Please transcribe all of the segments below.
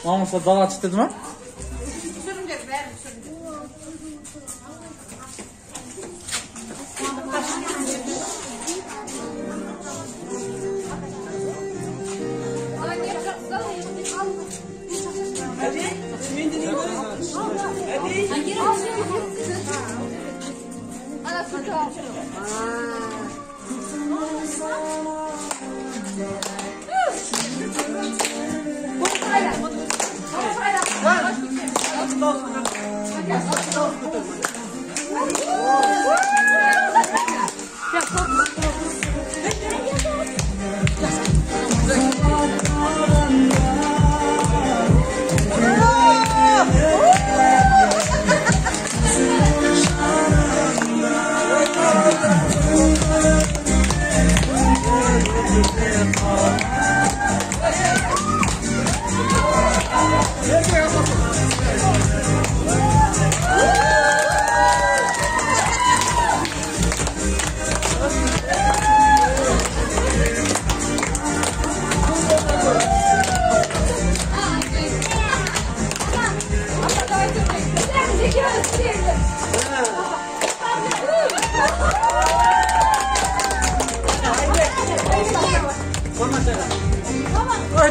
Mamusa dala çıktı mı?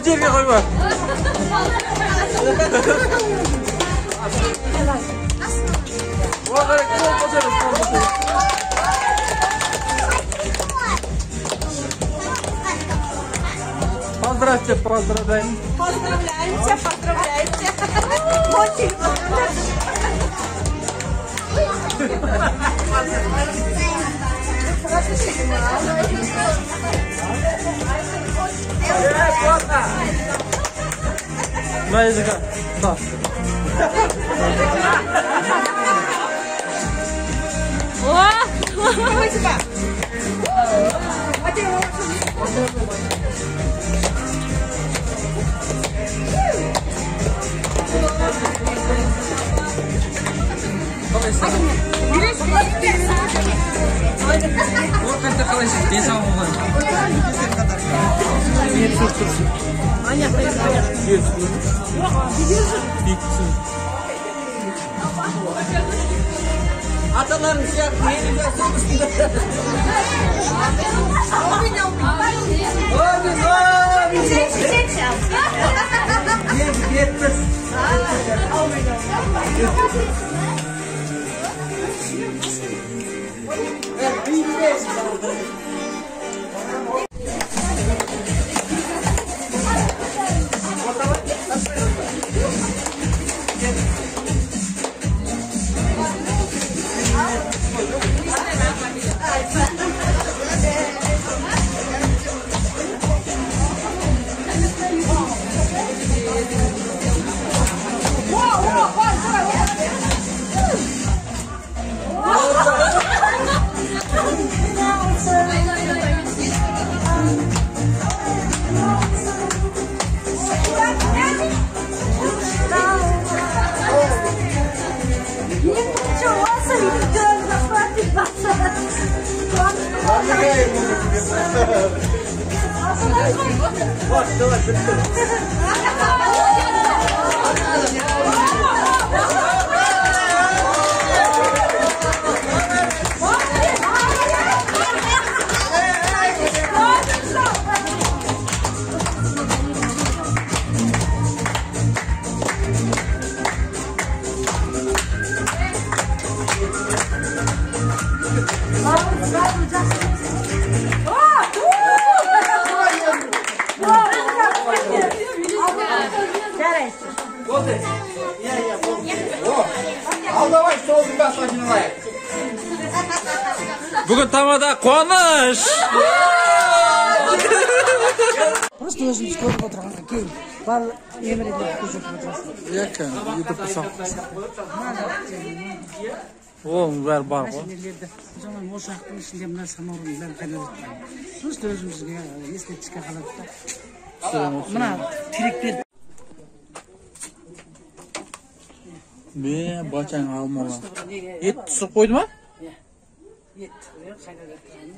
Cebine koyma. Поздравьте, поздравляем. Поздравляемся, поздравляемся. Очень На языка. Да. Atalarım şey yaptı, yeni biraz olmuştu. Yetmez. Bugün tamada konuş. Просто өзіміз көріп отырғаннан кейін барлық немерелерді көріп отырасың. Yakın, YouTube Onun bari var ғой. Nerede? O zaman o şahtın içinde bunlar samurun ben kaynatırım. Sonuçta özümüzge estetikka kalıp da. Buna tirekler. Be, bachang almalar. Et pishirib qo'ydimi? Et kaynatırım.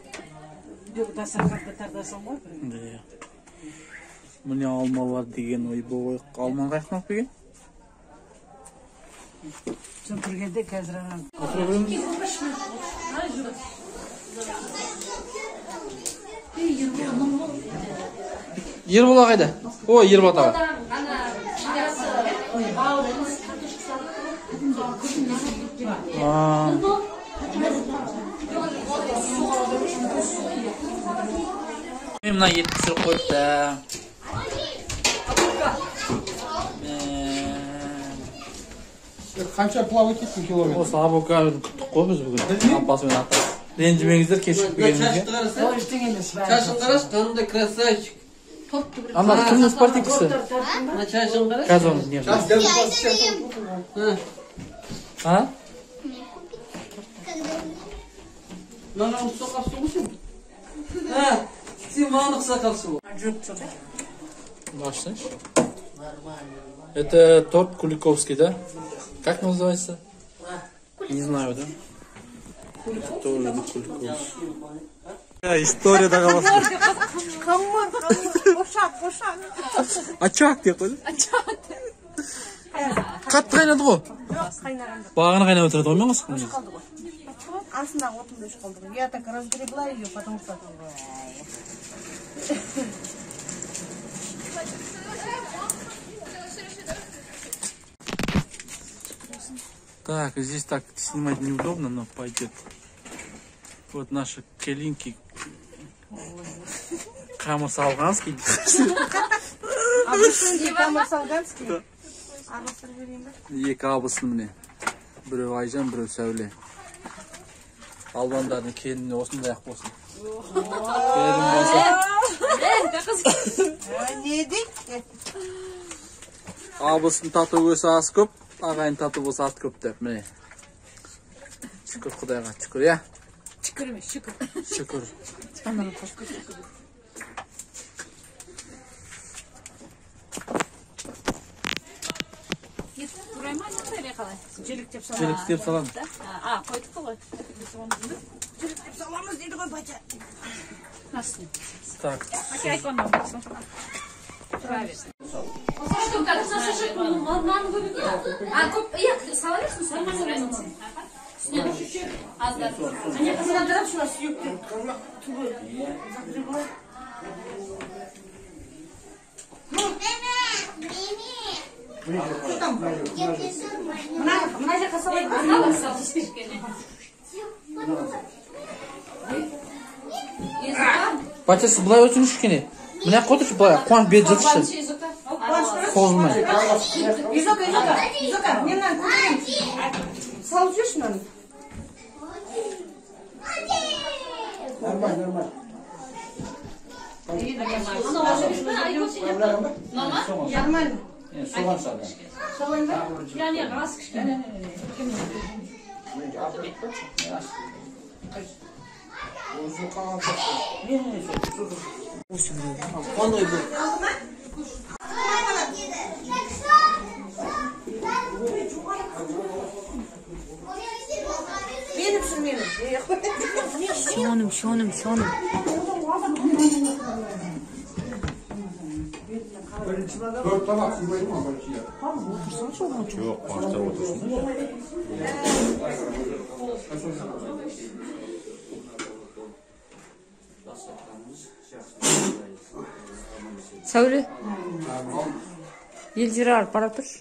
Yok dasarxonga tardasam var. Mine almalar degan o'y bu qo'y. Alman qayerdan olib kelgan? Söpürgede kezdiren. Ербол қайда? Ой, Ербол аға. Мына ет пісіріп қойыпты. Қанша плав кетсін километр? Осы абокадоны күттік қой біз бүгін. Апасымен ата. Ренжімеңіздер кешігіп келгенімізге. Çarşın қарашы, қандай красавчик. Ана кімнің спортивкісі? Мына чашын қарашы. Қазір оны не А? Маған ұқсақапсың ғой сен? Сен маған ұқсақапсың ғой. Башнешь? Это торт Куликовский, да? Как называется? Не знаю, да? Тоже Куликовский. История договорилась. Хамыр, бошақ. Ачак деп қойды. Қатты қайнады ғой. Жоқ, қайнаған жоқ. Бағана қайнап отырады ғой мен қосқым. Қалды ғой. Астындағы отынды өш қалды ғой. Я так разгребла ее, потому что... Так, здесь так снимать неудобно, но пойдет. Вот наши келинки. Камыр Салганский. А вы что, Камыр Салганский? Араластырып берейін бе? Екі абысын міне. Біреу Айжан, біреу Сәуле. Албандардың келіні осындай ақ болсын. Келін болса. Не дейік? Абысын тату өсі ас көп, ағайын тату болса ат көп деп, міне. Шүкір Құдайға, шүкір, я? Şükür mü? Şükür. Şükür. Buraya mı nereye kalay? Çelik tep salam. Çelik tep salam. Aa, koyduk da koy. Çelik tep salamız deydi koy bacı. Nasıl? Так. Ay konum baksın. Правильно. Что, как сосешь, манго? А, я салат, что разница? Аздар. Они посмотрят, что нас юбки. Что там? Мына жаққа салайын. Аздар салат кішкене. Бачасы былай өтсін кішкене. Мына қойдыршы былай, қуанып беріп жатыршы. Қозылмай. Изока, мне надо салып жүрші мынаны. Нормально. Нормально. Soğan saldı. Салайын ба? Yani az kişkene. Қандай бұл? Мені пішірмені. Şonum. Dört tabak sığmaydı mı barışıya? Yok, başta otursun. Сәуле. Елжира алып бара тұршы.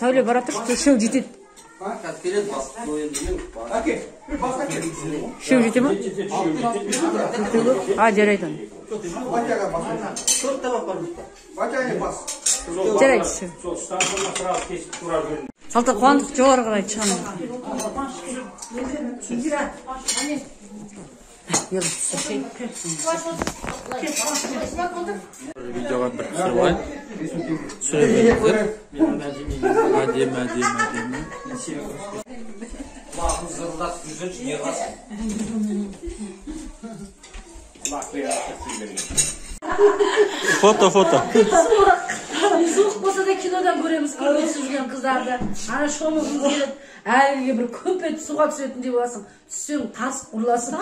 Сәуле бара тұршы, шөу жетеді. Келеді бас. Әке, бір басқа келеді. Шөу жете ма? А, жарайды. Батяға бас. Төрт табақ бар бұста. Батяға бас. Жарайды шөу. Салта қуандық жоғары қарай шығамын. Videoға бір түсіріп алайын. Түсіре беріңіздер. Әдемі. Kulağımız zırıldak yüzünç niye kalsın? Kulak beyazlık söylemiyor. Foto. Soğuk bolsa da kinodan göremiz kırmızı жүрген kızарды. Ana şomuzun gelip әлгі bir köpet suğa түсетіндей боласың. Түссең тас ұрыласың.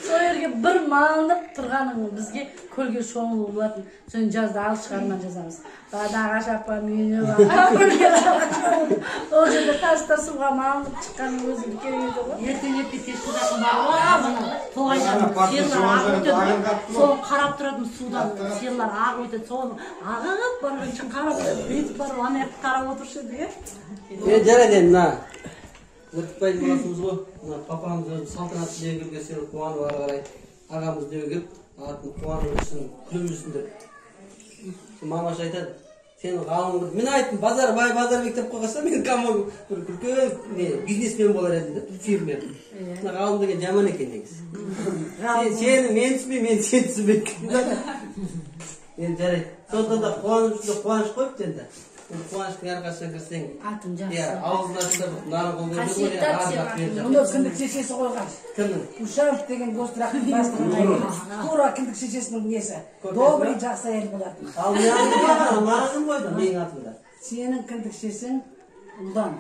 Сол жерге бір малынып тұрғаның бізге көлге шомылу болатын. Соны жазда ал шығарман жазамыз. Ағаш апа мені ол жерде таста суға малынып шыққанның өзі үлкен еді ғой. Ертең епетер сұрақым бар ғой, мына тоғайдан сиырлар ағып өтеді. Соны қарап тұратын судан сиырлар ағып өтеді. Соны ағып барған үшін қарап бүйтіп барып ана жақты қарап отыршы еді. Жарайды енді мына зыртпайды боласымыз ғой. Мына папамыз өзі салтанатты дүниеге келген сені қуанып ары қарай ағамыз дүниеге келіп атын қуанып өтсін, күліп жүрсін деп. Мамаша айтады, сен ғалым мен айттым, базар мектеп қойғаса мен кәдімгі бір үлкен бизнесмен болар едім деп, фирмер. Мына ғалым деген жаман екен негізі. Сені мен түсінбеймін, мен сені түсінбеймін. Енді жарайды. Сондықтан да қуаныш қойыпты енді. Қуаныштың арқасына кірсең, аузын ашында нарын қол көрді ғой, Мұны кіндік шешесі қойған. Кімнің? Ушанов деген гострахтың бастығы. Тура кіндік шешесінің несі. Добрый жақсы әйел болатын. Ал маған қойды, менің атымда. Сенің кіндік шешесің ұлдан.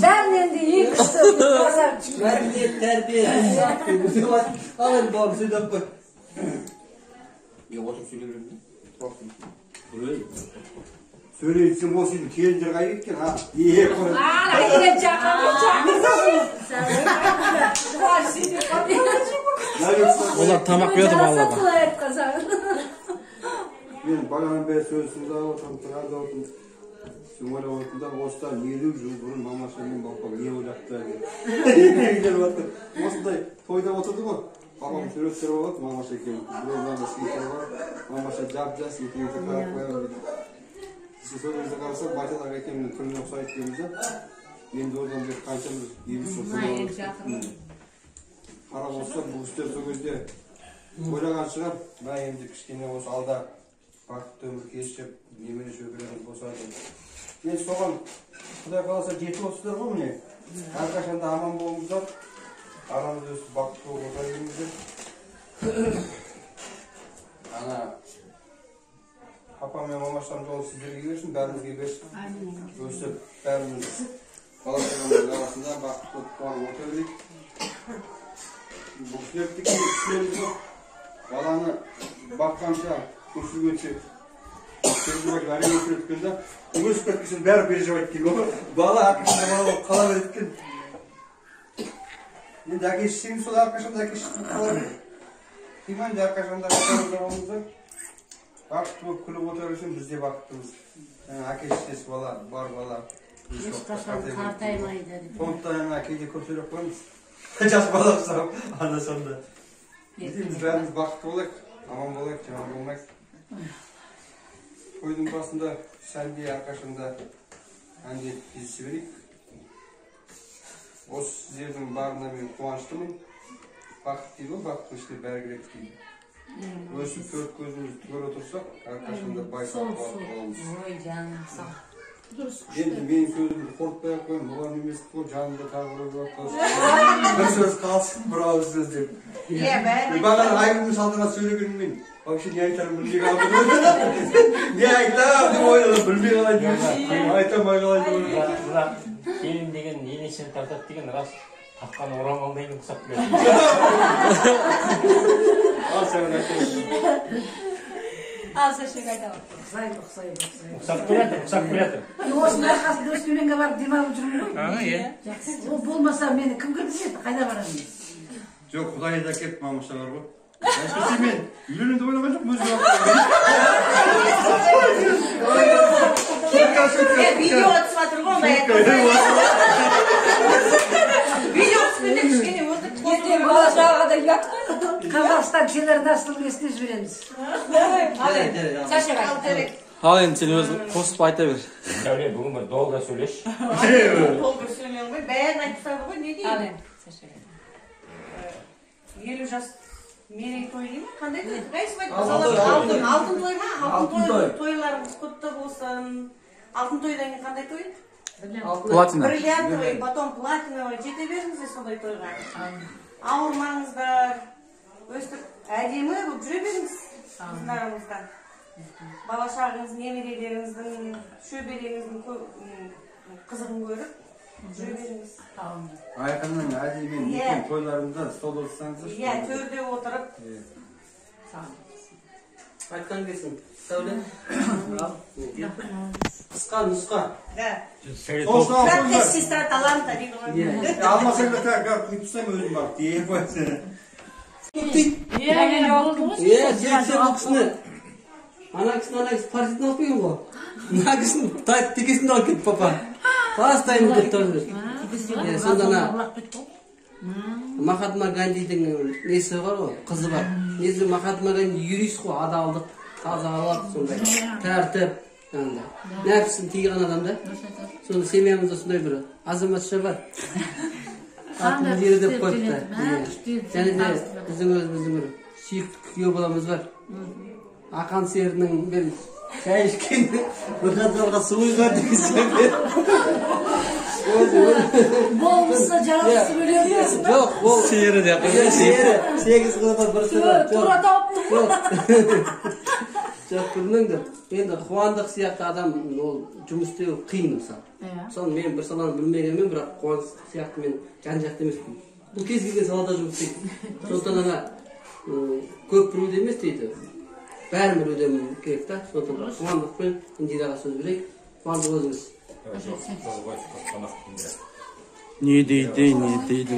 Бәрінен де ең күшті базар. Мәдениет, тәрбие. Ал енді бауырым сөйлеп қой. Мен отырып сөйлеп жүрмін. Сөйлейтсем осы енді келіндер қай кеткен, а? Олар тамақ берді балаларға. Мен бағанан бері сөзімді отырмын, тұрады отырмын. Сен ойлап отырмын да, осыдан 50 жыл бұрын мамаша мен бапам не ойлапты деп. Осындай тойда отырды ғой. Папам суреттер болады, мамаша екен. Біреудің свитер бар, мамаша жап-жас екеніңді қарап қоямын дейді. Сол кезде қарасам, батадағы екенімнің түріне ұқсайды дейміз. Енді одан бері қаншамыз 50 жыл қарап отырсам, бұл істер сол кезде ойлаған шығар. Мен енді кішкене осы алда бақытты өмір кешіп, немере шөберелерім босады. Мен соған Құдай қаласа жетіп отырсыздар ғой міне. Әрқашанда аман болыңыздар. Арамыз өсіп бақытты болып отыра беріңіздер. Ана папам мен мамаштарым жолы сіздерге берсін, бәрімізге берсін. Өсіп бәріміз бала-шағамыздың арасында бақытты қуанып отыра берейік. Бұл кісілерді түсінеміз жоқ. Баланы баққанша, көшіргенше переживать әрең өткенде, өсіп кеткесін бәрі переживать еткен ғой. Бала әрқашанда бала болып қала береткен. Енді әкешісің сол әрқашанда әкешісің қала береді. Кеймәнде әрқашанда қағаздарымызды бақытты болып күліп отырып біз де бақыттымыз. Әкешісіз бала, бар бала. Ешқашан қартаймайды. Сондықтан кейде көп сөйлеп қоймыз. Жас бала ұқсап, анда-санда. Біз бәріміз бақытты болайық, аман болайық, жаман болмайық. Тойдың басында сәнде әрқашанда әнге кездесе берейік. Осы сіздердің барына мен қуаныштымын. Бақыт дейді ғой, бақыттың ішінде бәрі керек дейді. Өсіп төрт көзімізді түгел отырсақ, әрқашанда байқап боламыз. Ой, жаным сау. Енді менің сөзімді қорытпай ақ қойын, бұлар немес қой, жанымда тағы бір бір сөз қалсын, бір ауыз сөз деп. Бағана айымның салтанат сөйлегенім мен, вообще не айтарым білмей қалдым. Не айтам деп ойладым, білмей қалайын деп. Айтамай қалайын деп ойладым. Бірақ келін деген енесені тартады деген рас. Таққан орамалдайын ұқсап келеді. Ал сәуін айтайын. Ал сәшек айтамын. Ұқсап келеді. Осының арқасында Өскеменге барып демалып жүрмін ғой. Ол болмаса мені кім кіргізеді, қайда барамын? Жоқ, Құдай да кеп мамашалар ғой. Әйтпесе мен үйленуді ойлаған жоқпын өзім. Видео түсіп жатыр ғой, ондай видео түскенде кішкене өтіп ертең бала шағаға да ұят қой. Қазақстан телеарнасының несіне жібереміз. Сәшек айт. Ал енді сен өзің қосып айта бер. Дәуле, бүгін бір долда сөйлеш. Толғыр сөйлемең ғой, бәрін айтып тастады ғой, не деймін? 50 жас мерейтой деймін, қандай той? Алтын той ма? Алтын тойларымыз құтты болсын. Алтын тойдан кейін қандай той? Платина. Бриллиантовый, потом платиновый жете беріңіздер сондай тойға. Ауырмаңыздар. Өстіп әдемі болып жүре беріңіз біздің арамызда. Бала шағаңыз, немерелеріңіздің, шөбереңіздің қызығын көріп жүре беріңіз. Айқынның әдеймен екен тойларында стол отырсаңыздар. Иә, төрде отырып. Айтқан келсін. Сәуле. Қысқа нұсқа. Краткая сестра таланта дейді ғой. Алмасаң да как құйып тастаймын өзім барып дейін қойсын. Жексен бұл кісіні. Ана кісі партияны алып келген ғой. Мына кісіні текесін алып кетті папа. Тастаймын деп тұрды. Сонда ана Махатма Гандидің несі бар ғой, қызы бар. Несі Махатма Ганди юрист қой, адалдық, тазалық, сондай тәртіп. Нәпсін тиған адамда. Сонда семьямызда сондай бір азаматша бар. Атын жері деп қойыпты. Және де біздің өзіміздің бір сүйікті күйеу баламыз бар. Ақан серінің бір шай ішкенде бір қазалға су құйған деген сөйледі. Болмысына жаратысы бөледі. Жоқ, ол Сері деп. сері 8 қылып бір сыры. Тура тауыпты. Жоқ, білмеңдер. Енді Қуандық сияқты адам ол жұмыс істеу қиын мысалы. Мысалы мен бір саланы білмегенмен, бірақ Қуандық сияқты мен жан-жақты емеспін. Бұл кез келген салада жұмыс істейді. Сондықтан ана көп біреуде емес дейді. Бәрін білуден керек та. Сондықтан Қуандықпен Индираға сөз берейік. Қуандық өзіңіз. Не дейді, не дейді.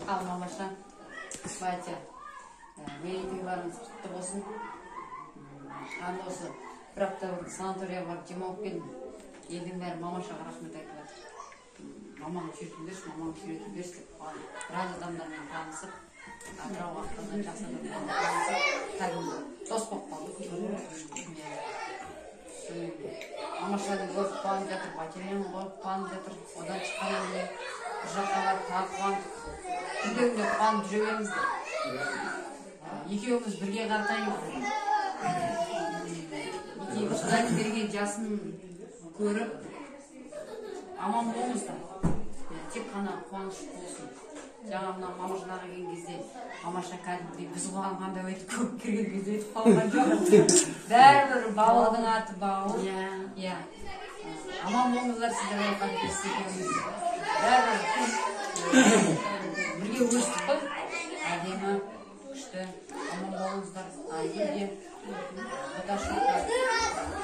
Ал мамаша, батя, мерейтойларыңыз құтты болсын. Анда осы бір апта бұрын санаторияға барып демалып келдім. Елдің бәрі мамашаға рахмет айтып жатыр. Маманы сүйретіңдерші, маманы сүйретіңдерші деп біраз адамдармен танысып, атырауға ақтардан жақсы адамдармен танысып, кәдімгі дос болып қалдық. Мамашаның өзі қуанып жатыр, батямен қуанып жатыр, одан шыққаннан кейін бір жаққа барып тағы қуандық. Күнде қуанып жүре беріңіздер. Екеуіміз бірге қартаймыз. Екеуіміз қайтып берген жасын көріп, аман болыңыздар. Тек қана қуаныш болсын. Жаңа мына мамашаға келген кезде, мамаша кәдімгідей біз қуанғанда өйтіп көп келген кезде өйтіп қалған жоқ. Бәрібір бауылдың аты бауыл. Иә. Аман болыңыздар сіздер айтқан кезде екеуіміз. Бәрібір бірге өстік қой. Әдемі, күшті, аман болыңыздар. Айгерге, Баташқа,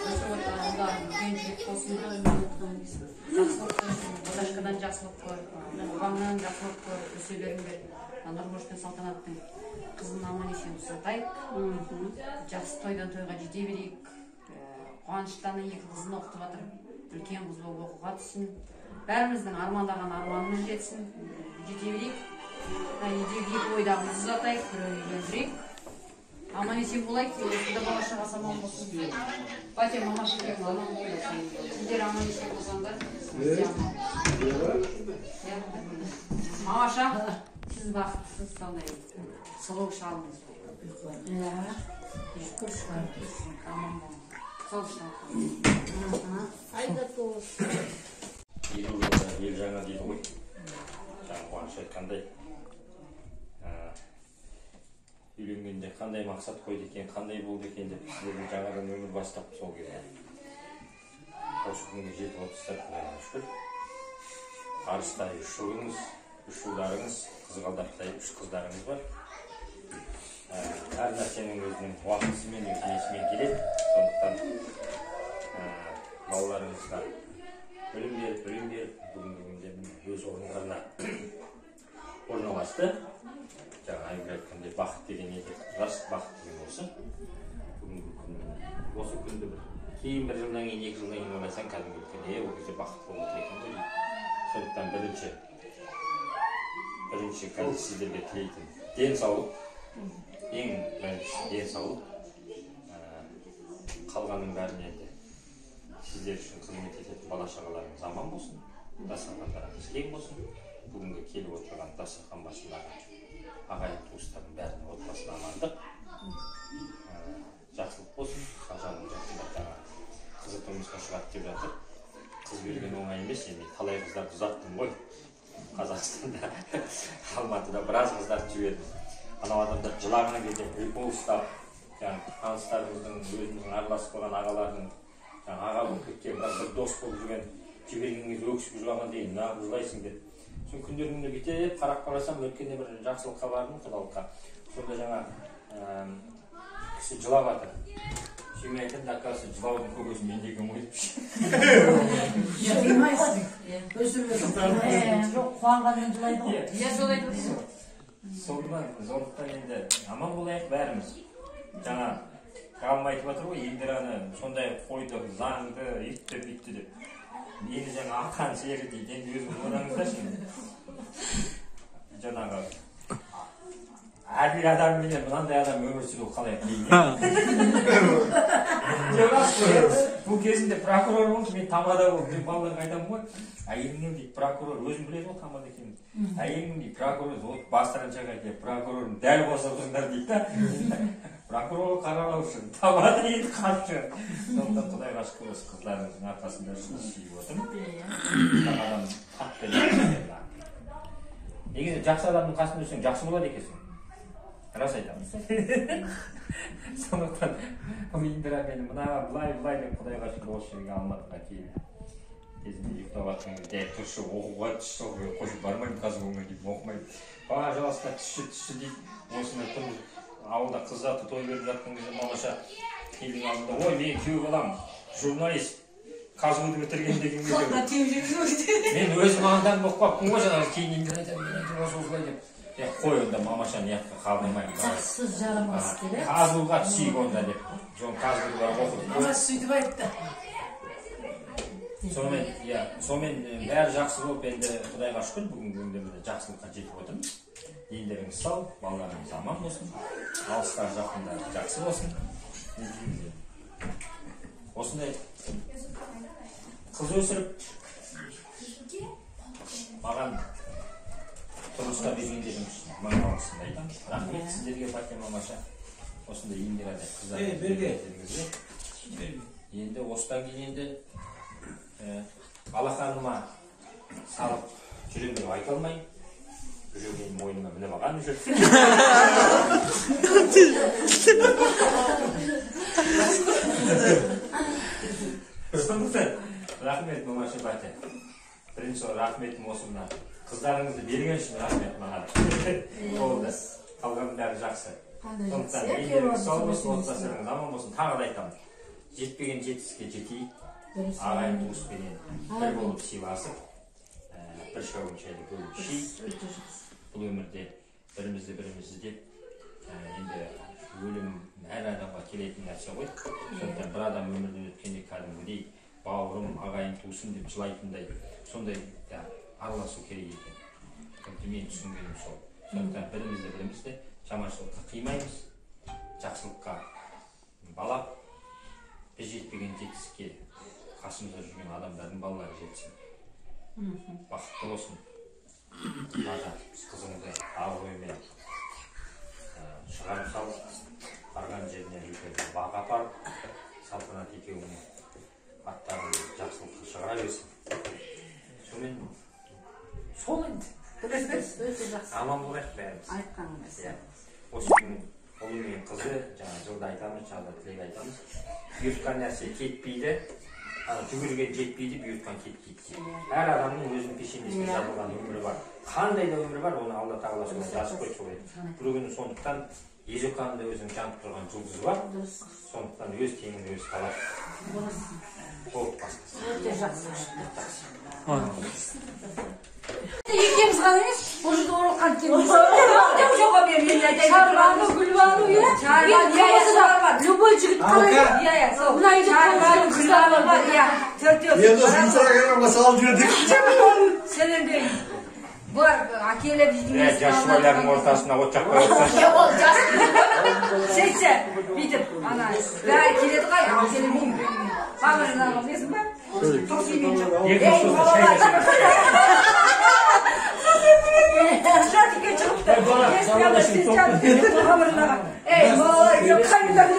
осы отағылдарың үлкен жүрек болсын. Баташқадан жақсылық көр, Қоғамнан жақсылық көр, өсе беріңдер. Нұрмұш пен Салтанаттың қызын аман есен ұстатайық. Жақсы тойдан тойға жете берейік. Қуаныштан екі қызын оқытып жатыр. Үлкен қыз болып оқуға түссін. Бәріміздің армандаған арманымыз жетсін. Жете берейік. Екі ойдағымызды ұзатайық, бір үйлендірейік. Аман есен болайық, осында бала шағасы аман болсын. Батя, мамаша келген аман болсын. Сіздер аман есен болсаңдар, сіздер аман. Мамаша, сіз бақыттысыз, сондай сұлу шалыңыз болды. Шүкір шүкір. Аман болың. Сол шал. Айдат болсын. Ел жаңа дейді ғой. Жаңа қуаныш айтқандай. Үйленгенде қандай мақсат қойды екен, қандай болды екен деп сіздердің жаңадан өмір бастап сол кезде. Осы күнге жетіп отырсыздар, Құдайға шүкір. Арыстай 3 ұлыңыз, 3 ұлдарыңыз, қызғалдақтай 3 қыздарыңыз бар. Әр нәрсенің өзінің уақытысымен, өзінесімен келеді. Сондықтан балаларыңызға білім беріп, бүгінгі күнде өз орындарына орналасты. Жаңа айгүл айтқандай бақыт деген еді, рас бақыт деген осы. Бүгінгі күн, осы күнді кейін бір жылдан кейін, 2 жылдан кейін ойласаң, кәдімгі күнде ол кезде бақыт болып отыр екен ғой. Сондықтан бірінші қазір сіздерге тілейтін денсаулық, ең бірінші денсаулық. Қалғанның бәрін енді сіздер үшін қызмет ететін бала шағаларыңыз аман болсын, дастархандарыңыз кең болсын. Бүгінгі келіп отырған дастархан басындағы ағайын туыстардың бәрінің отбасына амандық, жақсылық болсын. Ажалың жақында жаңа қызы тұрмысқа шығады деп жатыр. Қыз берген оңай емес, енді талай қыздарды ұзаттым ғой. Қазақстанда, Алматыда біраз қыздарды жібердім. Анау адамдар жылағына келген прикол ұстап, таныстарымыздың, өзіміздің араласып қалған ағалардың, аға болып кеткен, бірақ бір дос болып жүрген жіберген кезде өксіп жылаған дейін, неғып жылайсың деп. Соны күндер кетіп, қарап қарасам, өткенде бір жақсылыққа бардым, құдалыққа. Сонда жаңа кісі жылап жатыр. Сүймей айтады, оказывается, жылаудың көбесін мендегі ойып. Жылмайсың. Жоқ, қуанғаннан жылайды ғой. Иә, солай айтып Соңынан зорлықтан енді аман болайық бәріміз. Жаңа ғалым айтып жатыр ғой, Индираны сондай қойды, заңды, итті бүйтті деп. Енді жаңа ақан сері дейді, енді өзім ойлаңыздаршы. Жаңағы әділ адам менен мынандай адам өмір сүру қалай қиын. Бұл кезінде прокурор болды, мен тамада болдым, мен балаларға айтамын ғой. Әйеліңнен дейді прокурор, өзім біледі ғой тамада екенін. Әйелің дейді прокурор, бастыраншаға келіп прокурорын дәл қосып тұрыңдар дейді да. Прокурор қаралаушы, тамада енді қатып шығар. Сондықтан Құдайға шүкір осы қыздарымыздың арқасында шын сүйіп отырмын. Адам қатты негізі жақсы адамның қасында жүрсең жақсы болады екенсің. Рас айтамын. Сондықтан Индира мені мына былай деп Құдайға шүкір осы жерге Алматыға келіп кезінде ұйықтап жатқан кезде тұршы оқуға түсші қойып бармаймын қазір өңір деп оқымаймын. Пожалуйста түсші дейді. Осында тұрмыз ауылда қыз заты той беріп жатқан кезде мамаша елдің алдында ой мен күйеу балам журналист қазуды бітірген деген кезде мен өзім аңдан болып қалыппын ғой жаңағы кейін Индира айтамын осылай деп қой онда мамаша ниятқа қалдырмаймын. Жақсыз жарамас керек. Қазуға түсейік онда деп. Жон қазуға оқып. Ана сөйтіп айтты. Сонымен бәрі жақсы болып енді Құдайға шүкір бүгінгі күндерде жақсылыққа жетіп отырмыз. Елдеріңіз сау, балаларыңыз аман болсын. Алыстар жақындар жақсы болсын. Осындай қыз өсіріп маған тұрмысқа бергендерің үшін мың алғысымды айтамын. Рахмет сіздерге Фатима мамаша. Осындай Индирада қыздар бергендеріңізге. Енді осыдан кейін енді алақаныма салып жүрем деп айта алмайын. Жүрген мойныма мініп алған жүр. Рахмет мамаша Фатима. Бірінші рахметім осы мына қыздарыңызды берген үшін рахмет маған. Болды. Қалғанның бәрі жақсы. Сондықтан елдеріңіз сау болсын, отбасыларыңыз аман болсын. Тағы да айтамын. Жетпеген жетістікке жетейік. Ағайын туыспенен бір болып сыйласып, бір шәугім шайды бөліп ішейік. Бұл өмірде бірімізді іздеп, енді өлім әр адамға келетін нәрсе ғой. Сондықтан бір адам өмірден өткенде кәдімгідей бауырым, ағайын туысым деп жылайтындай сондай араласу керек екен. Мен түсінгенім сол. Сондықтан бірімізді жаманшылыққа қимаймыз, жақсылыққа балап, біз жетпеген жетістікке қасымызда жүрген адамдардың балалары жетсін. Бақытты болсын. Қызыңызды абыроймен шығарып салып, барған жеріне үлкен бақ апарып, салтанат екеуінің аттарын жақсылыққа шығара берсін. Сонымен сол енді. Аман болайық бәріміз. Айтқаныңыз. Осы күн ұлы мен қызы, жаңа жылда айтамыз, жағда тілек айтамыз. Бұйыртқан нәрсе кетпейді, жүгірген жетпейді, бұйыртқан кетпейді. Әр адамның өзінің пешенесіне жазылған өмірі бар. Қандай да өмірі бар, оны Алла Тағала солай жазып қойып қойды. Бір күні сондықтан ежелханда өзінің жанып тұрған жұлдызы бар. Сондықтан өз теңін өз қалап. Болып бастасы. Өте жақсы. Екеміз ғана емес, бұл жерде оралқан теңіз. Жоға мен айтайын. Шарбану, гүлбану, любой жігіт қалай. Мына үйде Гүлбану бар, төртеу. Мен осы мысыра келгенге салып жүрдік. Сенендей бар, әкеліп жүрген. Жас шуалардың ортасына от жақпай отырсашы. Ол жас. Сөйтсе, бүйтіп, ана, бәрі келеді ғой, әкеліп жүрген. Қамырынан білесің ба? Тоқсымен жоқ. Екінші шай Şarkıya çıktı. Esmiyorlar siz canlı. Haberine bak. Ey vallahi yok kayıtlar.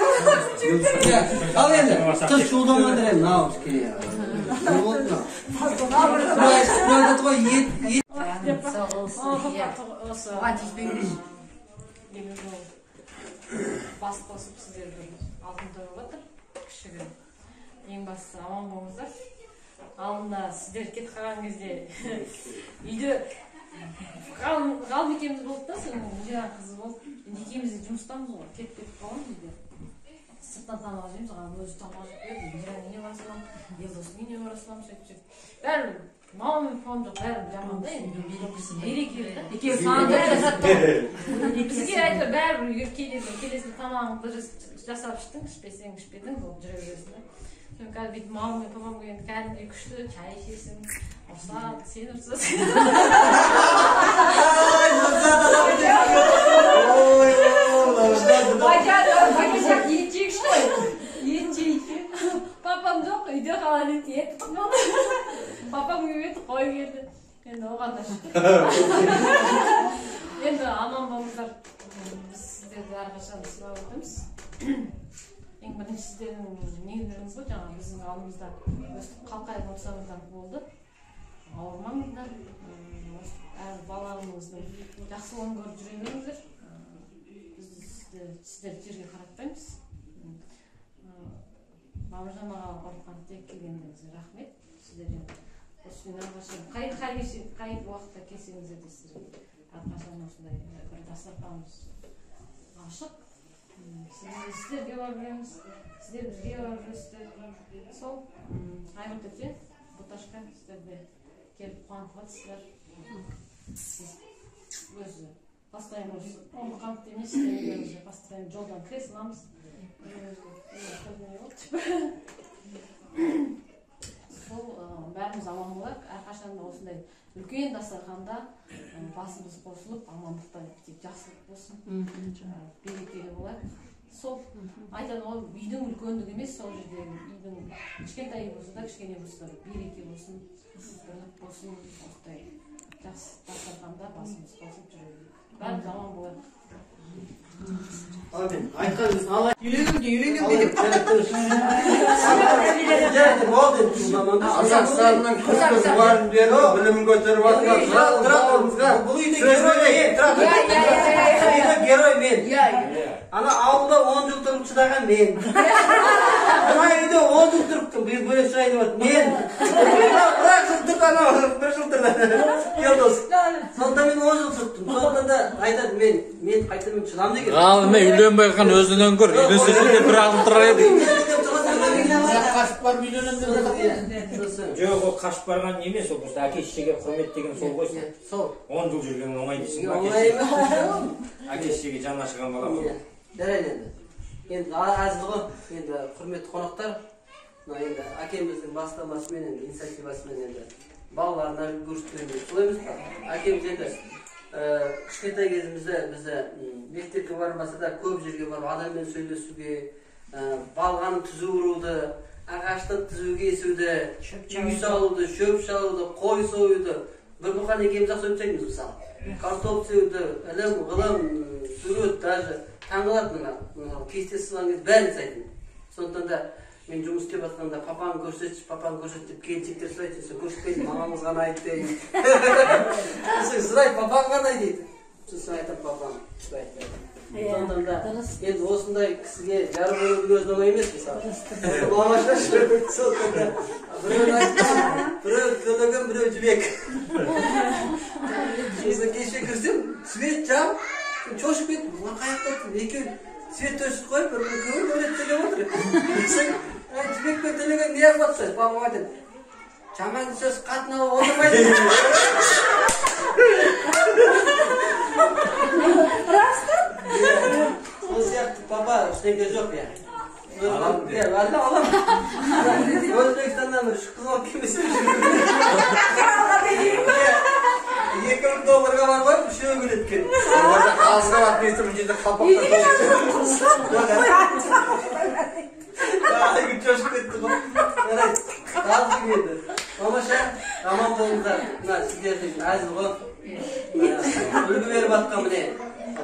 Al endi. Qiz sho'damandir ham, na o'tki. Ne oldu? Buraya to'y yet. Sağ olsun. Oğan tezбеңдер. Бас қосып сіздерді алтын тойып отыр. Кішігірім. Ең бастысы аман болыңыздар. Алдында сіздер кетіп қалған кезде үйде ғалым екеуміз болды да, сенің жаңағы қызы болды. Екеуміз де жұмыстамыз ғой, кетіп қалған үйде. Сырттан тамақ жейміз, өзі тамақ жеп берді. Миран үйіне барсам, Елдостың үйіне барсам, сөйтіп. Бәрі мамам мен папам жоқ, бәрі жаман да енді. Берекелі да. Екеуі саңғырып жасатты. Бізге әйтеуір бәрібір келесің тамағыңды жасап іштің, ішпесең ішпедің, болып жүре бересің да. Sonra қазір бүйтіп мамам мен папам келгенде кәдімгідей күшті чай ішесің, ұрсады, сен ұрсасың. Байжан ет жегіш қой. Ет жейді. Папам жоқ, үйде қалады ет. Папам келді, қой келді. Енді оған да шүкір. Енді аман болыңыздар. Біз сіздерді әрқашан сыйлап отырмыз. Ең бірінші сіздердің негіздеріңіз ғой, жаңағы біздің алдымызда өстіп қалқайып отырсаңыздар болды. Ауырмаңыздар. Әр балаларыңыздың жақсылығын көріп жүре беріңіздер. Сіздер жерге қаратпаймыз. Бауыржан аға ұрқан тек келгендеріңізге рахмет. Сіздерден осымен әрқашан қай уақытта келсеңіздер де сіздерге әрқашан осындай бір дастарханымыз ашық. Сіздерге барып жүреміз, сіздер бізге барып жүресіздер. Сол аймақ өте Буташқа сіздерде келіп қуанып жатсыздар. Сіз өзі постоянно қуанып емес, сіздерге постоянно жолдан кіре саламыз. Сол бәріміз аман болайық. Әрқашан осындай үлкен дастарханда басымыз қосылып, амандықта тек жақсылық болсын, берекелі болайық. Сол айтады ғой, үйдің үлкендігі емес, сол жерде үйдің кішкентай болса да, кішкене болса да береке болсын, бірлік болсын, осындай жақсы дастарханда басымыз қосып жүрейік. Бәріміз аман болайық. Amin. Aytqanimiz Allah Үйленген деп. Қазақстанның күшті барын беріп, білімін көтеріп атқан. Бұл үйде герой мен. Ана ауылда 10 жыл тұрып шыдаған мен. Ана үйде 10 жыл тұрып бөлек шығайын деп мен. Бірақ жыл тұрды ана, бір жыл тұрды. Елдос. Сонда мен 10 жыл тұрттым. Сонда да айтады мен қайтамен шыдамды екен. Ғалым үйленбей қалған өзінен көр. Үйленсе де бір ағын тұрар еді. Қашып барып үйленемін деп Жоқ, ол қашып барған емес, ол просто әке-шешеге құрмет деген сол ғой. Сол. 10 жыл жүрген оңай дейсің ба? Әке-шешеге жаны ашыған бала ғой. Жарайды енді. Енді әзіл ғой, енді құрметті қонақтар. Енді әкеміздің бастамасымен, инициативасымен енді балаларына көрсетеміз. Солай емес па? Әкеміз енді кішкентай кезімізде бізді мектепке бармаса да көп жерге барып адаммен сөйлесуге, балғаны түзуруды, ағаштан түзу кесуді, үй салуды, шөп шалуды, қой союды, бір бұқан екеуміз ақ сөйтсеңіз мысалы. Картоп сеуді, ілім, ғылым, сурет, даже таңғалады мына кестесі сылған кезде бәрін сайтын. Сондықтан да мен жұмыс істеп жатқанда папаны көрсетші деп келіншектер сұрайды, көрсетпейді, мамамыз ғана айтты дейді. Сұрайды, папаң ғана дейді. Сосын айтып папам сұрайды. Сондықтан да енді осындай кісіге жар болудың өзі оңай емес мысалы. Біреу төлеген, біреу жібек. Сосын кеше кірсем, свет жам, шошып кеттім, мына қаяқтан екеуі свет өшіп қойып, бір-бірін көреді төлеп отыр. Жібекпен төлеген не yapып жатсыз? Папам айтады, жаман сөз қатын алып отырмайды. Сол сияқты папа ештеңе жоқ я. Алам. Өзбекстаннан бір үш қыз алып келмесем $2000 бар ғой, үшеуі келеді екен. Орда қалызға барып несіп жерде қалпақтан Жошып кетті ғой. Қалыз келеді. Мамаша, аман болыңыздар. Мына сіздердің әзіл ғой. башка міне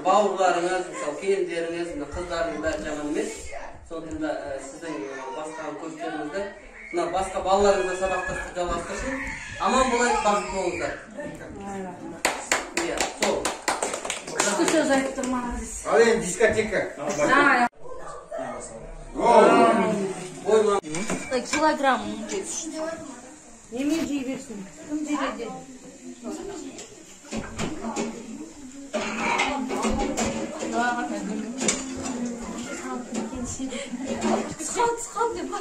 бауырларыңыз, мысалы келіндеріңіз, қыздарыңыз бәрі жаман емес. Сондықтан да сіздің басқа көптеріңізді мына басқа балаларыңызға сабақтастық жалғастырсын. Аман болайық, бақытты болыңыздар. Иә, сол. Күшті сөз айтып тұрмаңыз. Ал енді дискотека. Килограмм. Немен жей берсін? Кім жейді? Сқал деп ба?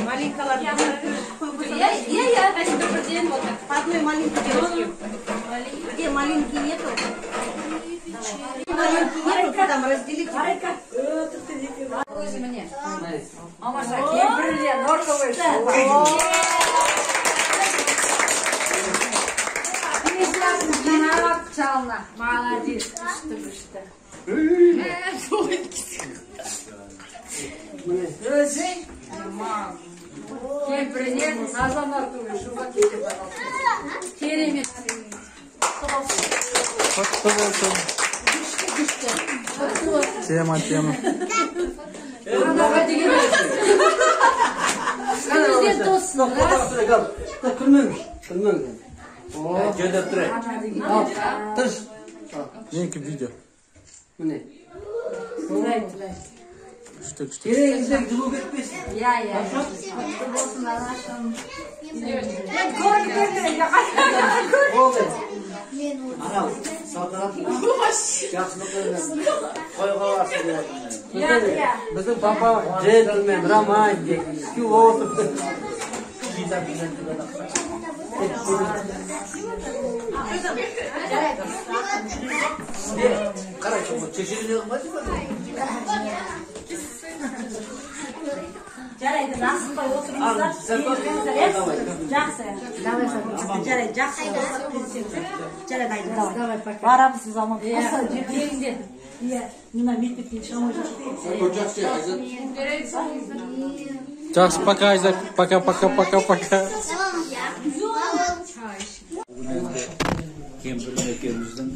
Маленькалар. Я, один вот так. По одной маленькой девочке. Где маленький нету? Маленький нету, там разделите. Мне. Мамаша, кемпірлер, норковый шу. Çalına. Молодец. Күшті. Өзің? Кемпірлер, наза норковый шуға кете баралсын. Керемет. Тема. Сізден тосын. Күлмеңіз. Жөндеп тұрайық. Тұрш. Менікі видео. Міне. Күшті. Кереңізден жылу кетпесін. Я. Болсын анашым. Болды. Анау, салтанат. Жақсылықпен қойға барсын деп отырмын. Біздің папа джентльмен, романтик, философ. Қарайшы, шешеліне қылмайды ма? Жарайды, асықпай отырыңыздар. Жақсы. Жарайды, жақсы. Жарайды, айдын. Барамыз заман. Келіңдер. Иә, мына мектептен шыға алмай жүрсің. Жақсы, пока, Айзат. Пока. Кемпірім екеуміздің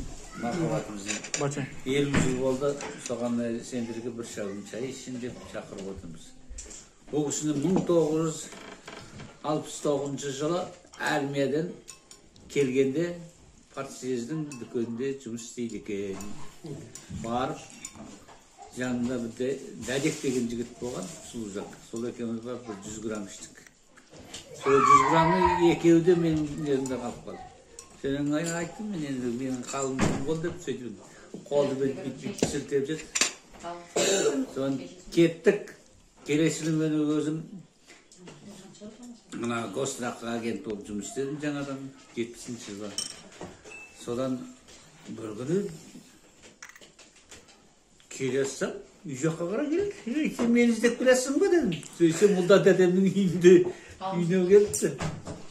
махаббатымыздың 50 жыл болды, соған сендерге бір шағын шай ішін деп шақырып отырмыз. Ол кісіні 1969 жылы армиядан келгенде партсъездің дүкенінде жұмыс істейді екен. Барып, жанында бір дәдек деген жігіт болған, сұлужақ. Сол екеуміз бар, 100 грамм іштік. Сол 100 граммы екеуі де менің өзімде қалып қалды. Сенің айттым, мен енді менің қалымым бол деп сөйтіп қолды бүйтіп сілтеп жет. Соған кеттік. Келесілі мен өзім мына гостраққа агент болып жұмыс істедім жаңадан 70-ші жылы. Содан бір күні келесім, үй жаққа қарай келеді. Сен мені іздеп келесің ба дедім. Сөйтсем мұлда дәдемнің үйіне келіпті.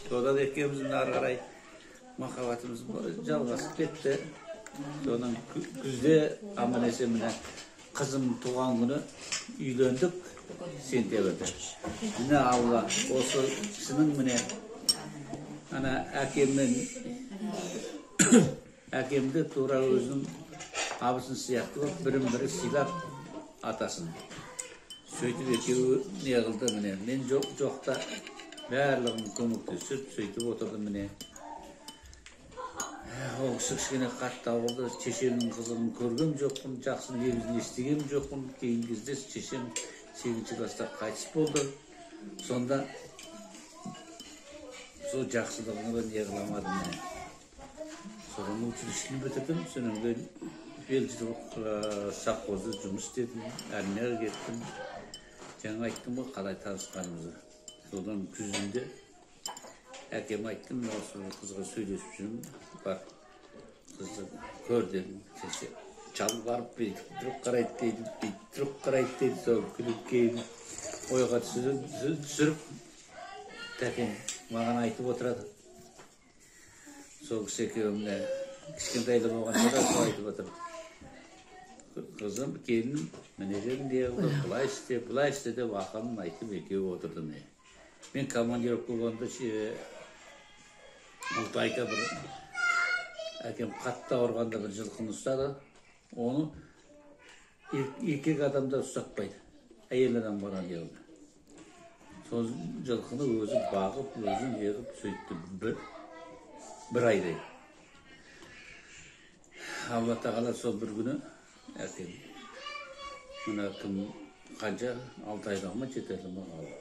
Содан екеуміздің ары қарай махаббатымыз жалғасып кетті. Содан күзде аман-есен міне қызым туған күні үйлендік сентябрьде. Міне алла осы кісінің міне ана әкемді тура өзінің абысын сияқты бірін-бірі сыйлап атасын. Сөйтіп екеуі не қылды міне. Мен жоқта барлығын көмектесіп сөйтіп отырды міне. Ол кісі кішкене қатты ауырды. Шешемнің қызығын көргем жоқпын, жақсы негізін естігем жоқпын. Кейін кезде шешем 8-ші класста қайтыс болды. Сонда сол жақсылығына не қыламадым мен. Содан училищені бітірдім. Содан кейін Белжілік совхозда жұмыс істедім. Армияға кеттім. Жаңа айттым ғой қалай танысқанымызды. Содан күзінде әкем айттым, осы қызға сөйлесіп жүрмін. Бар, қызды көр дедім. Чалып барып тұрып қарайды дейді, сол күліп кейін ойға түсіріп, тәкен маған айтып отырады. Сол кісі екеуімне кішкентайлы болған шығар, сол айтып отыр. kızım, gelinim, menajerim diye bulay işte de vakanın aytып ekеуі отырды міне. Мен командировка болғанда Алтайға бір әкем қатты ауырғанда бір жылқыны ұстады. Оны еркек адамда ұстатпайды. Әйел адам барған жерде. Сол жылқыны өзі бағып, өзін егіп сөйтті бір айдай. Алла тағала сол бір күні әкем мына кім қанша 6 айда ма 7 айда ма қалды.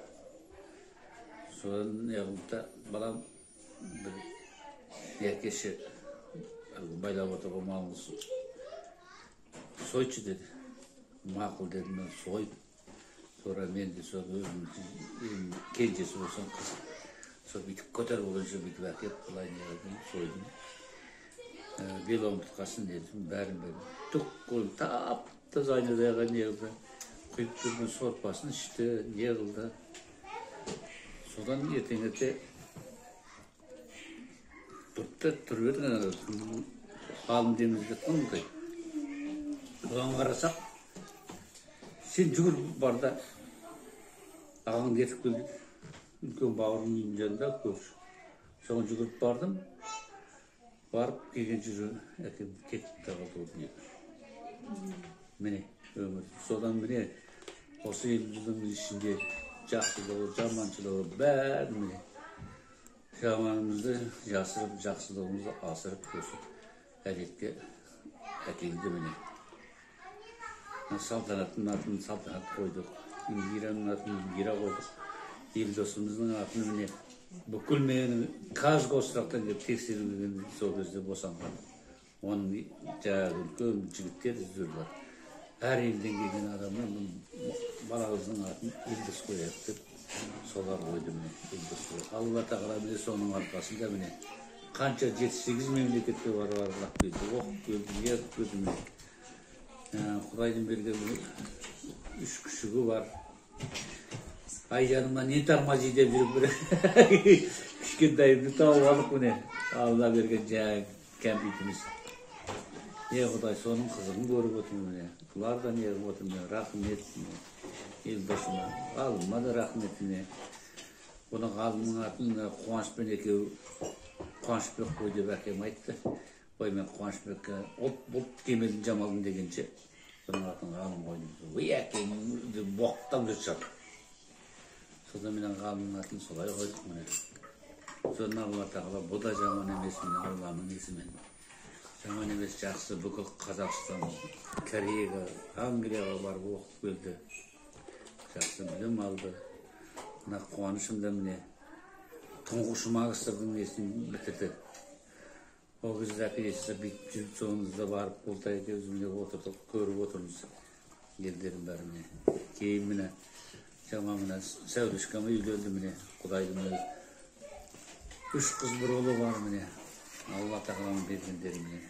Содан неғылда балам бір еркеші байлап отырған малыңыз сойшы деді. Мақұл деді, мен сойып. Sonra мен де сол өзім кенжесі болсам қыз. Сол бүйтіп көтеріп олғанша бүйтіп әкеп, былай неғылдым, сойдым. Белом тұтқасын дедім, бәрін. Түк қойым, тап-таза айнадағы неғылды. Құйып тұрдың сорпасын ішті, неғылды. Содан ертеңерде тұрып едіңіз, ғалым деміз жатқан мұндай. Оған қарасақ, сен жүгіріп бар да, ағаңды ертіп келді. Үлкен бауырым үйдің жанында көрші. Соған жүгіріп бардым. Барып келген жүрі әкем кетіп қалды ол дүниеге. Міне, өмір. Содан міне, осы 50 жылдың ішінде жақсылығы, жаманшылығы бәрі міне. Жаманымызды жасырып, жақсылығымызды асырып көсіп, әдетке әкелді міне. Салтанаттың атын салтанат қойдық, Индираның атын Индира қойдық. Елдосымыздың атын міне. Бүкіл менің Қазгострақтан кеп тексерілген сол кезде босанған. Оның жаңағы үлкен жігіттер жүр. Әр елден келген адамның балағыздың атын Елдос қояды деп солар қойды міне. Елдос қойды. Алла тағала міне соның арқасында міне қанша 7-8 мемлекетке барып келді. Оқып келді, еріп келді міне. Құдайдың берген 3 күшігі бар. Ай жаныма не тормози деп жүріп кішкентайымды тауып алып міне. Алла берген жаңағы кәмпитіміз. Құдай соның қызығын көріп отырмын міне. Бұлар да неғып отырмын, рахмет міне. Елдосыма, ғалымыма да рахмет міне. Бұның ғалымның атын Қуанышпен екеуі Қуанышбек қой деп әкем айтты. Ой, мен Қуанышбекке бұл кемелдің Жамалдың дегенше бұның атын ғалым қойдым. Ой, әкемді боқтап жүршап. Содан менен ғалымның атын солай қойдық міне. Содан Алла тағала бұл да жаман емес міне, Алланың есімен. Жаман емес, жақсы бүкіл Қазақстан, Кореяға, Англияға барып оқып келді. Жақсы білім алды. Мына қуанышымда міне тұңғыш магистрдің несін бітірді. Ол кезде әкелесі бүйтіп жүріп соңымызда барып Қолтай екеуміз отырдық, көріп отырмыз елдерін бәрі міне. Кейін міне жаңа міне Сәулешкама үйленді міне. Құдайдың өзі 3 қыз бір ұлы бар міне. Алла тағаланың бергендері міне.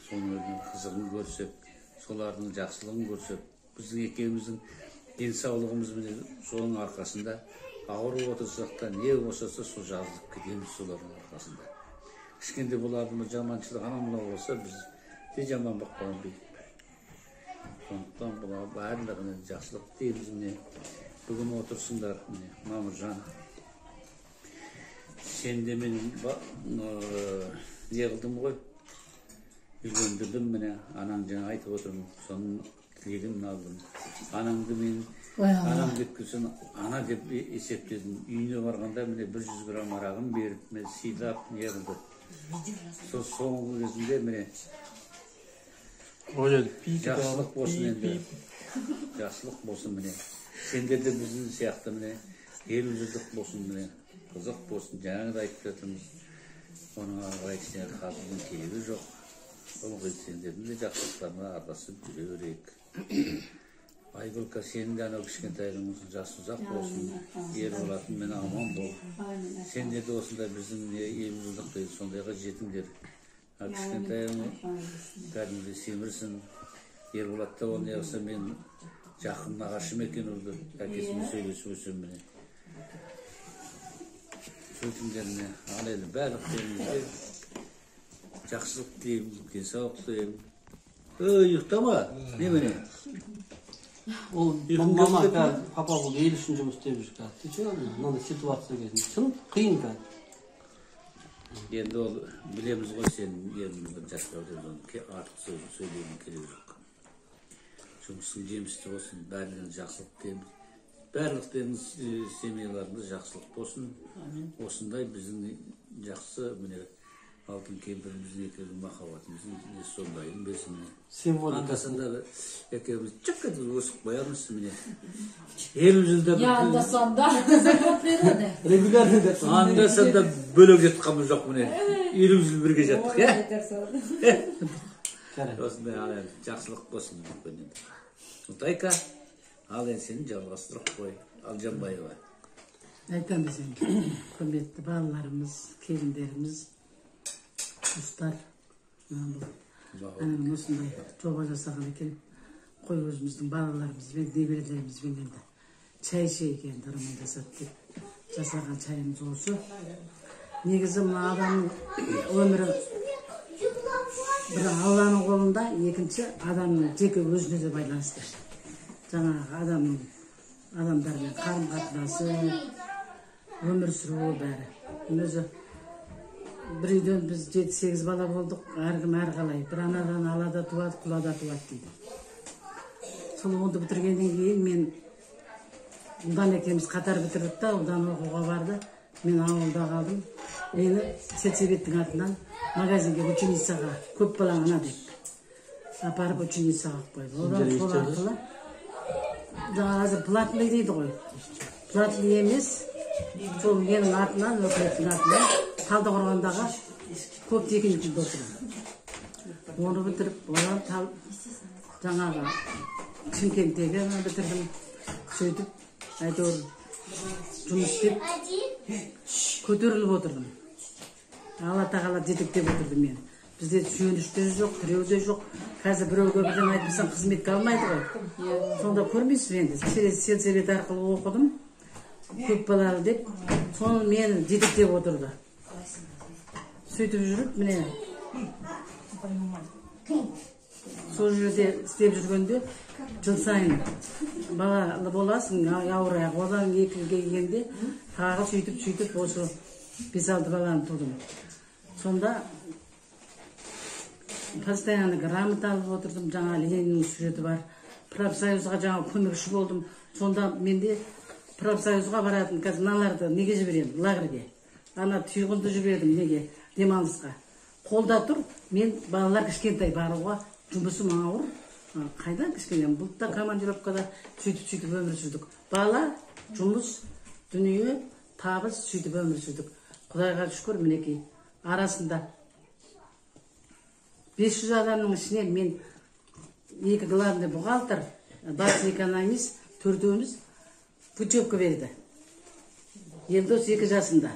Соның өзінің қызығын көрсек, солардың жақсылығын көрсек, біздің екеуміздің денсаулығымыз міне соның арқасында ауырып отырсақ та не болса сол жазылып кетеміз солардың арқасында. Кішкенде бұлардың жаманшылық анамлау болса біз де жаман бақпаған бейдік. Сондықтан бұлар бәрілігіне жақсылық дейміз міне. Бүгін отырсыңдар міне, Мамыржан. Сен де мен не қылдым ғой? Үйлендірдім міне, анаң жаңа айтып отырмын, соның тілегін алдым. Анаңды мен, анам кеткесін ана деп есептедім. Үйіне барғанда міне 100 грамм арағын беріп, мен сыйлап не қылды. Сол соңғы кезінде міне жақсылық болсын енді. Жақсылық болсын міне. Сендер де біздің сияқты міне 50 жылдық болсын міне. Қызық болсын, жаңағы да айтып жатырмыз. Оның ағай кісіне қазірдің керегі жоқ. Ол сендердің де жақсылықтарына ардасып жүре берейік. Айгүлка, сенің де анау кішкентайыңыздың жасы ұзақ болсын, ер болатын мен аман бол. Сендер де осындай біздің 50 жылдық сондайға жетіңдер. Кішкентайың кәдімгі семірсін. Ер болатта оны яғса мен жақын нағашым екен ұрды. Әкесімен сөйлесіп өсем міне. Сөйтімдеріне ал әлі барлық жеріңізде жақсылық деймін, денсаулық деймін. Ұйықтама. Немене? Ол мама қазір папа бұл ел үшін жұмыс істеп жүр қазір. Мынандай ситуация кезінде. Шын қиын қазір. Енді ол білеміз ғой сен еліміздің жасқа өтеді, артық сөйлеудің керегі жоқ. Жұмыстың жемісті болсын, бәрінен жақсылық дейміз. Барлық дейміз семьяларымыз жақсылық болсын. Осындай біздің жақсы міне алтын кемпіріміздің екеуінің махаббатымыздың сондайын бесіне. Анда-санда екеуміз чық етіп өсіп қоямыз міне. 50 жылда Ya anda-sanda. Регулярный деп. Анда-санда бөлек жатқанымыз жоқ міне. 50 жыл бірге жаттық, осындай ал енді жақсылық болсын мүмкін енді. Нұртайка, ал енді сені жалғастырып қой. Ал Жанбаева. Айтамыз енді, құрметті балаларымыз, келіндеріміз, достар, осындай жоба жасаған екен. Қой өзіміздің балаларымызбен, немерелерімізбен енді чай ішейік енді ырымын жасады деп жасаған чайымыз осы. Негізі мына адамның өмірі бір Алланың қолында, екінші адамның жеке өзіне де байланысты. Жаңағы адамдармен қарым-қатынасы, өмір сүруі бәрі. Өзі бір үйден біз 7-8 бала болдық, әркім әрқалай. Бір анадан алада туады, құлада туады дейді. Сол онды бітіргеннен кейін мен ұлдан екеуміз қатар бітірдік та, ұлдан оқуға барды. Мен ауылда қалдым. Мені сельсоветтің атынан магазинге ученицаға, көп балаң ана деп. Апарып ученицаға қойды. Одан сол арқылы жаңағы платный дейді ғой. Платный емес, сол менің атынан, өкілеттің атынан Талдықорғандағы көп техникумда отырдым. Оны бітіріп, одан жаңағы Шымкенттегі бітірдім. Сөйтіп, әйтеуір жұмыс істеп, көтеріліп отырдым. Алла тағала жетектеп отырды мені. Бізде сүйеніш те жоқ, тіреу де жоқ. Қазір біреуге бірден айтпасаң қызметке алмайды ғой. Сонда көрмейсіз енді. Сельсовет арқылы оқыдым. Көп балалы деп, соны мені жетектеп отырды. Сөйтіп жүріп, міне сол жерде істеп жүргенде жыл сайын балалы боласың, ауырайық. Одан 2-ге келгенде тағы сөйтіп осы 5-6 баланы тудым. Сонда постоянно грамота алып отырдым, жаңа Лениннің суреті бар. Профсоюзға жаңа көмекші болдым. Сонда менде профсоюзға баратын, қазір мыналарды неге жіберемін? Лагерге. Ана түйгінді жібердім, неге? Демалысқа. Қолда тұр, мен балалар кішкентай баруға, жұмысым ауыр. Қайдан кішкене? Бұлтта командировкада сөйтіп өмір сүрдік. Бала, жұмыс, дүние, табыс сөйтіп өмір сүрдік. Құдайға шүкір, мінекей арасында 500 адамның ішінен мен 2 главный бухгалтер, бас экономист, 4-іміз путевка берді. Елдос 2 жасында.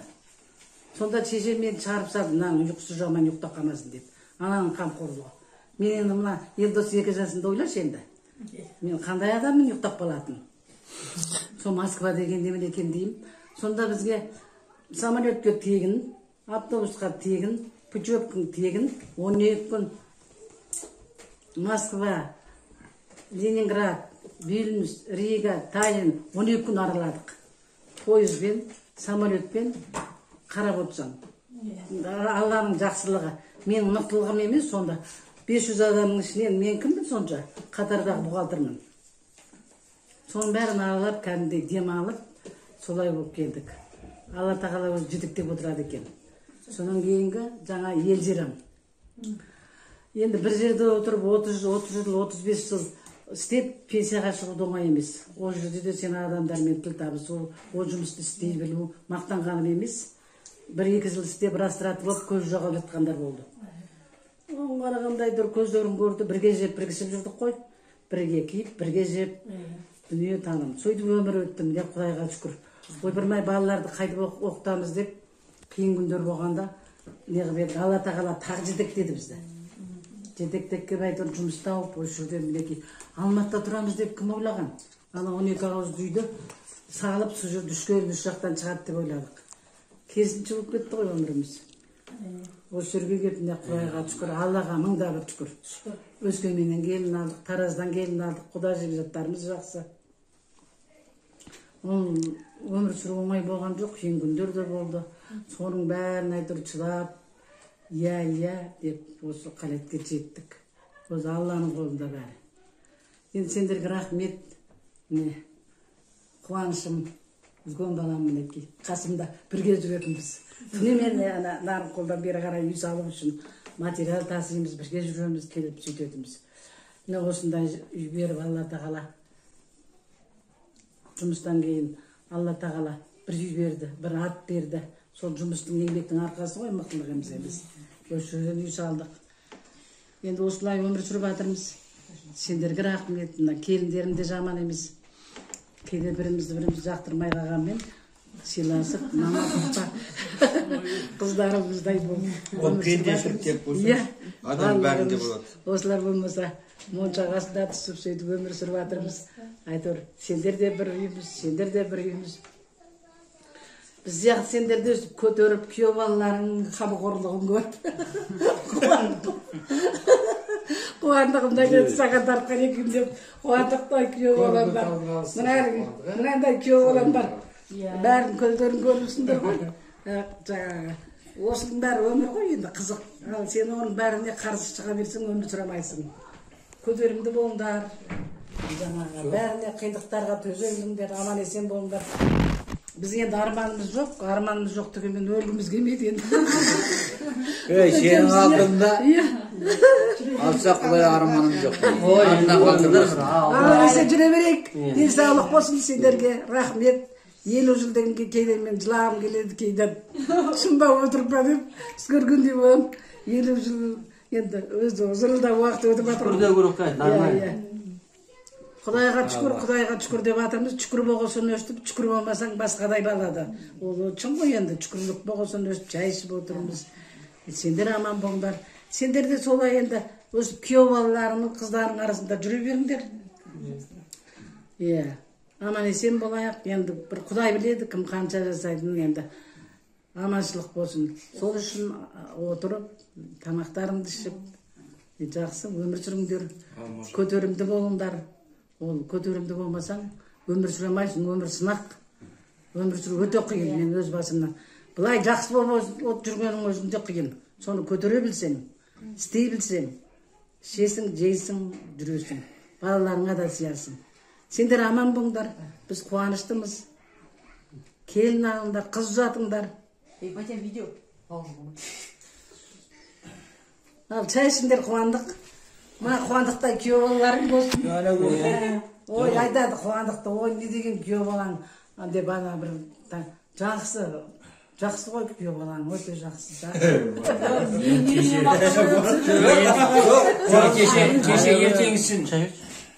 Сонда шешем мен шығарып салды, мынаның ұйқысы жаман ұйықтап қалмасын деп. Ананың қамқорлығы. Мен енді мына Елдос 2 жасында ойлашы енді. Мен қандай адаммен ұйықтап қалатын. Сол Москва деген немен екен деймін. Сонда бізге самолетке тегін, автобусқа тегін, путевкаң тегін, 12 күн Москва, Ленинград, Вильнюс, Рига, Таллин 12 күн араладық. Пойызбен, самолетпен қарап отырсам. Алланың жақсылығы. Мен мықтылығым емес сонда. 500 адамның ішінен мен кіммін сонша? Қатардағы бухгалтермін. Соның бәрін аралап, кәдімгідей демалып, солай болып келдік. Алла тағала өзі жетектеп отырады екен. Содан кейінгі жаңа ел жирам. Енді бір жерде отырып 30 жыл, 35 жыл істеп пенсияға шығуды оңай емес. Ол жерде де сен адамдармен тіл табысу, ол жұмысты істей білу, мақтанғаным емес. 1-2 жыл істеп растратып болып көз жоғалып жатқандар болды. Оған қарағандайдыр көздерін көрді, бірге жеп, бірге ішіп жүрдік қой. Бірге киіп, бірге жеп, дүние таным. Сөйтіп өмір өттім деп Құдайға шүкір. Ойпырмай балаларды қайтып оқытамыз деп қиын күндер болғанда неғып еді, Алла тағала тағы жетектеді бізді. Жетектекке бәйтір жұмыс тауып, осы жерде мінекей Алматыда тұрамыз деп кім ойлаған? Ана 12 ауыз үйді салып, сол жерде үшкелін үш жақтан шығады деп ойладық. Керісінше болып кетті ғой өміріміз. Осы жерге келіп міне Құдайға шүкір, Аллаға мың да бір шүкір. Өскеменнен келін алдық, Тараздан келін алдық, құда жекжаттарымыз жақсы. Өмір сүру оңай болған жоқ, қиын күндер де болды. Соның бәрін айтыр шыдап, иә деп осы қалетке жеттік. Өзі Алланың қолында бәрі. Енді сендерге рахмет, міне қуанышым, үлкен балам мінекей, қасымда бірге жүретінбіз. Түнімен нарын қолдан бері қарай үй салу үшін материал тасимыз, бірге жүреміз, келіп сөйтетіміз. Міне осындай үй беріп Алла тағала жұмыстан кейін Алла тағала бір үй берді, бір ат берді. Сол жұмыстың еңбектің арқасы ғой, мықтылығымыз емес. Осы жерден үй салдық. Енді осылай өмір сүріп жатырмыз. Сендерге рахмет, келіндерім де жаман емес. Кейде бірімізді жақтырмай қалғанмен сыйласып, намазымызда қыздарымыздай болып пендешілік тек болсын, адам бәрінде болады. Осылар болмаса, моншағасында түсіп сөйтіп өмір сүріп жатырмыз. Айтыр, сендер де бір үйіміз, сендер де бір үйіміз. Біз сияқты сендерді көтеріп, күйеу балаларының қамқорлығын көріп. Қуандығымда кетіп саған тартқан екен деп, қуандықтай күйеу балам бар. Мынандай күйеу балам бар. Бәрін көздерін көріпсіңдер ғой. Жаңағы, осының бәрі өмір ғой, енді қызық. Ал сен оның бәріне қарсы шыға берсең, өмір сұрамайсың. Көтерімді болыңдар. Жаңағы, бәріне қиындықтарға төзеліңдер, аман есен болыңдар. Біз енді арманымыз жоқ дегенмен өлгіміз келмейді енді. Сенің алдында алса Құдай арманым жоқ. Аман есен жүре берейік. Денсаулық болсын сендерге, рахмет. 50 жылдан кейде мен жылағым келеді кейден. Шында отырып па деп, көргендей болам. 50 жыл енді өзі зырылда уақыт өтіп жатыр. Шүкір де көріп қайт, нормально. Құдайға шүкір деп жатырмыз. Шүкір болғасын өстіп, шүкір болмасаң басқадай балады. Ол шын ғой енді, шүкірлік болғасын өстіп, жай ішіп отырмыз. Сендер аман болыңдар. Сендер де солай енді өстіп күйеу балаларының, қыздарының арасында жүре беріңдер. Аман есен болайық, енді бір Құдай біледі, кім қанша жасайтынын енді аманшылық болсын. Сол үшін отырып, тамақтарыңды ішіп, жақсы өмір сүріңдер, көтерімді болыңдар. Ол көтерімді болмасаң, өмір сүре алмайсың, өмір сынақ. Өмір сүру өте қиын, мен өз басымнан. Бұлай жақсы болып жүргенің өзінде қиын. Соны көтере білсең, істей білсең, ішесің, жейсің, жүресің. Балаларыңа да сиясың. Сендер аман болыңдар, біз қуаныштымыз. Келін алыңдар, қыз ұзатыңдар. Ал шай ішіңдер қуандық. Мына қуандықтай күйеу балаларың болсын. Ой, айтады қуандықты, ой, не деген күйеу балаң деп ана бір жақсы ғой күйеу балаң, өте жақсы.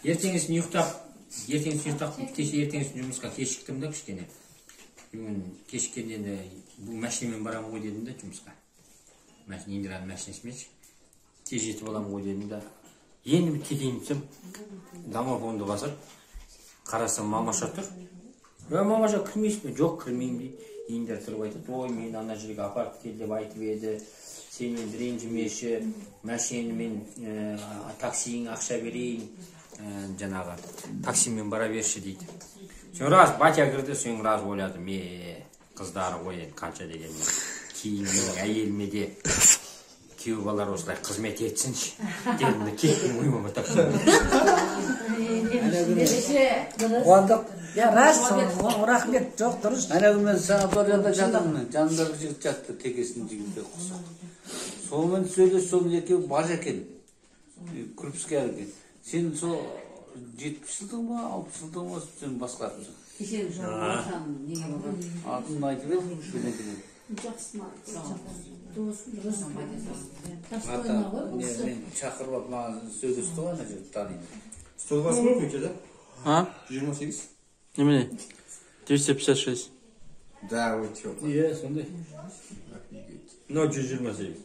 Ертеңгісін ұйықтап, кеше ертеңгісін жұмысқа кешіктім да кішкене. Бүгін кешіккенде бұл машинамен барамын ғой дедім да жұмысқа. Индираның машинасымен тез жетіп аламын ғой дедім да. Енді бір кетейін десем, домофонды басып, қарасам мамаша тұр. Мамаша кірмейсіз бе? Жоқ, кірмеймін дейді. Индир тұрып айтады, ой, мен ана жерге апарып кел деп айтып еді. Сен енді ренжімеші, машинамен таксиің ақша берейін. Жаңағы таксимен бара берші дейді. Сен рас батя кірді, сен рас ойладым, қыздары ғой қанша дегенмен. Кейін менің әйеліме де күйеу балалар осылай қызмет етсінші. Дедімді кеттім оймама таксимен. Қуандық, рас, рахмет, жоқ дұрыс. Әнегі мен санаторияда жатырмын, жанымдағы жігіт жатты, текесінің жігіті құсақ. Сонымен сөйлес, сол екеуі бар екен, Крупский әрген. Сен сол 70 жылдың ба, 60 жылдың ба, сен басқартың. Кешегі жауабын неге болған? Атын айтып еді, білен. Мен шақырып алып маған сөйлесті ғой, ана жігіт таниды. 120 ма көйте, да? 128? Немене? 256. Да, вы чё? Сондай. 0,128.